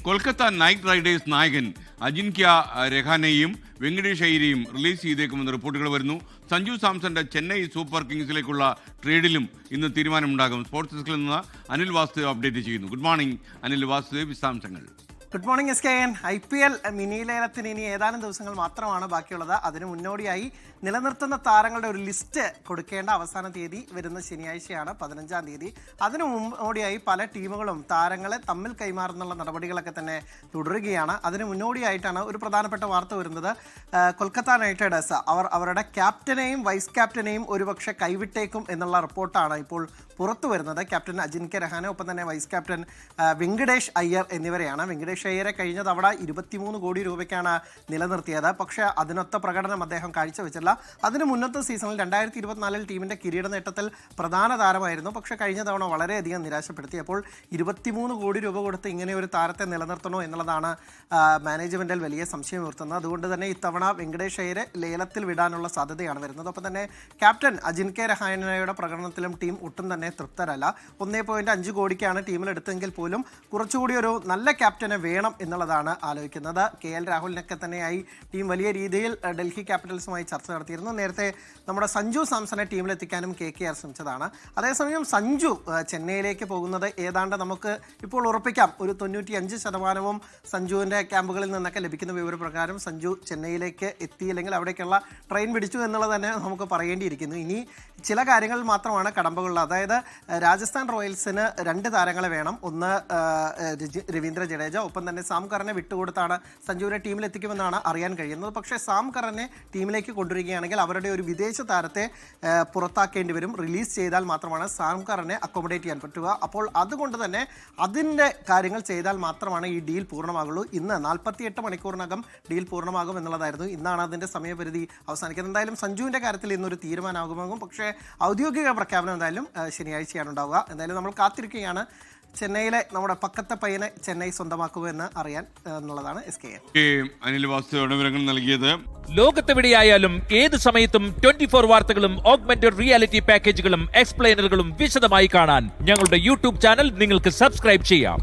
Kolkata Knight Riders നായകൻ അജിൻക്യ രഹാനെയും വെങ്കടേഷ് അയ്യരെയും റിലീസ് ചെയ്തേക്കുമെന്ന് റിപ്പോർട്ടുകൾ വരുന്നു. സഞ്ജു സാംസന്റെ ചെന്നൈ സൂപ്പർ കിങ്സിലേക്കുള്ള ട്രേഡിലും ഇന്ന് തീരുമാനമുണ്ടാകും. സ്പോർട്സ് ഡെസ്കിൽ നിന്ന് അനിൽ വാസുദേവ് അപ്ഡേറ്റ് ചെയ്യുന്നു. ഗുഡ് മോർണിംഗ് അനിൽ വാസുദേവ്, വിശദാംശങ്ങൾ. Good morning SKN. IPL mini ലേലത്തിന് ഇനി ഏതാനും ദിവസങ്ങൾ മാത്രമാണ് ബാക്കിയുള്ളത്. അതിന് മുന്നോടിയായി നിലനിർത്തുന്ന താരങ്ങളുടെ ഒരു ലിസ്റ്റ് കൊടുക്കേണ്ട അവസാന തീയതി വരുന്ന ശനിയാഴ്ചയാണ്, 15-ാം തീയതി. അതിനു മുന്നോടിയായി പല ടീമുകളും താരങ്ങളെ തമ്മിൽ കൈമാറുന്നുള്ള നടപടികളൊക്കെ തന്നെ തുടരുകയാണ്. അതിന് മുന്നോടിയായിട്ടാണ് ഒരു പ്രധാനപ്പെട്ട വാർത്ത വരുന്നത്. കൊൽക്കത്ത നൈറ്റ് റൈഡേഴ്സ് അവരുടെ ക്യാപ്റ്റനെയും വൈസ് ക്യാപ്റ്റനെയും ഒരുപക്ഷെ കൈവിട്ടേക്കും എന്നുള്ള റിപ്പോർട്ടാണ് ഇപ്പോൾ പുറത്തു വരുന്നത്. ക്യാപ്റ്റൻ അജിൻക്യ രഹാനെ, ഒപ്പം തന്നെ വൈസ് ക്യാപ്റ്റൻ വെങ്കടേഷ് അയ്യർ എന്നിവരെയാണ്. വെങ്കടേഷ് അയ്യരെ കഴിഞ്ഞ തവണ 23 കോടി രൂപയ്ക്കാണ് നിലനിർത്തിയത്. പക്ഷേ അതിനൊത്ത പ്രകടനം അദ്ദേഹം കാഴ്ചവെച്ചില്ല. അതിന് മുന്നത്തെ സീസണിൽ 2024 ടീമിന്റെ കിരീട നേട്ടത്തിൽ പ്രധാന താരമായിരുന്നു. പക്ഷേ കഴിഞ്ഞ തവണ വളരെയധികം നിരാശപ്പെടുത്തി. അപ്പോൾ 23 കോടി രൂപ കൊടുത്ത് ഇങ്ങനെ ഒരു താരത്തെ നിലനിർത്തണോ എന്നുള്ളതാണ് മാനേജ്മെന്റിൽ വലിയ സംശയം ഉയർത്തുന്നത്. അതുകൊണ്ട് തന്നെ ഇത്തവണ വെങ്കടേഷ് അയ്യരെ ലേലത്തിൽ വിടാനുള്ള സാധ്യതയാണ് വരുന്നത്. ഒപ്പം തന്നെ ക്യാപ്റ്റൻ അജിൻക്യ രഹാനെയുടെ പ്രകടനത്തിലും ടീം ഒട്ടും തന്നെ തൃപ്തരല്ല. 1.5 കോടിക്കാണ് ടീമിലെടുത്തെങ്കിൽ പോലും കുറച്ചുകൂടി ഒരു നല്ല ക്യാപ്റ്റനെ വേണം എന്നുള്ളതാണ് ആലോചിക്കുന്നത്. KL രാഹുലിനൊക്കെ തന്നെയായി ടീം വലിയ രീതിയിൽ ഡൽഹി ക്യാപിറ്റൽസുമായി ചർച്ച നടത്തിയിരുന്നു. നേരത്തെ നമ്മുടെ സഞ്ജു സാംസനെ ടീമിലെത്തിക്കാനും KKR ശ്രമിച്ചതാണ്. അതേസമയം സഞ്ജു ചെന്നൈയിലേക്ക് പോകുന്നത് ഏതാണ്ട് നമുക്ക് ഇപ്പോൾ ഉറപ്പിക്കാം. ഒരു 95% സഞ്ജുവിൻ്റെ ക്യാമ്പുകളിൽ നിന്നൊക്കെ ലഭിക്കുന്ന വിവരപ്രകാരം സഞ്ജു ചെന്നൈയിലേക്ക് എത്തിയില്ലെങ്കിൽ അവിടേക്കുള്ള ട്രെയിൻ പിടിച്ചു എന്നുള്ളത് തന്നെ നമുക്ക് പറയേണ്ടിയിരിക്കുന്നു. ഇനി ചില കാര്യങ്ങൾ മാത്രമാണ് കടമ്പകളുള്ളത്. അതായത് രാജസ്ഥാൻ റോയൽസിന് 2 താരങ്ങളെ വേണം. ഒന്ന് രവീന്ദ്ര ജഡേജ, ഒപ്പം തന്നെ സാം കറനെ വിട്ടുകൊടുത്താണ് സഞ്ജുവിനെ ടീമിലെത്തിക്കുമെന്നാണ് അറിയാൻ കഴിയുന്നത്. പക്ഷേ സാം കറനെ ടീമിലേക്ക് കൊണ്ടുവരികയാണെങ്കിൽ അവരുടെ ഒരു വിദേശ താരത്തെ പുറത്താക്കേണ്ടി വരും. റിലീസ് ചെയ്താൽ മാത്രമാണ് സാം കറനെ അക്കോമഡേറ്റ് ചെയ്യാൻ പറ്റുക. അപ്പോൾ അതുകൊണ്ട് തന്നെ അതിൻ്റെ കാര്യങ്ങൾ ചെയ്താൽ മാത്രമാണ് ഈ ഡീൽ പൂർണ്ണമാകുള്ളൂ. ഇന്ന് 48 മണിക്കൂറിനകം ഡീൽ പൂർണ്ണമാകും എന്നുള്ളതായിരുന്നു. ഇന്നാണ് അതിൻ്റെ സമയപരിധി അവസാനിക്കുന്നത്. എന്തായാലും സഞ്ജുവിൻ്റെ കാര്യത്തിൽ ഇന്നൊരു തീരുമാനമാകുമാകും. പക്ഷേ ഔദ്യോഗിക പ്രഖ്യാപനം എന്തായാലും ശനിയാഴ്ചയാണ് ഉണ്ടാവുക. എന്തായാലും നമ്മൾ കാത്തിരിക്കുകയാണ് ചെന്നൈയിലെ നമ്മുടെ പക്കത്തെ പയ്യനെ ചെന്നൈ സ്വന്തമാക്കുമെന്ന് അറിയാൻ എന്നുള്ളതാണ് SKN. അനിൽ വാസുദേവ് വിവരങ്ങൾ നൽകിയത്. ലോകത്തെവിടെയായാലും ഏത് സമയത്തും 24 വാർത്തകളും ഓഗ്മെന്റഡ് റിയാലിറ്റി പാക്കേജുകളും എക്സ്പ്ലെയിനറുകളും വിശദമായി കാണാൻ ഞങ്ങളുടെ YouTube ചാനൽ നിങ്ങൾക്ക് സബ്സ്ക്രൈബ് ചെയ്യാം.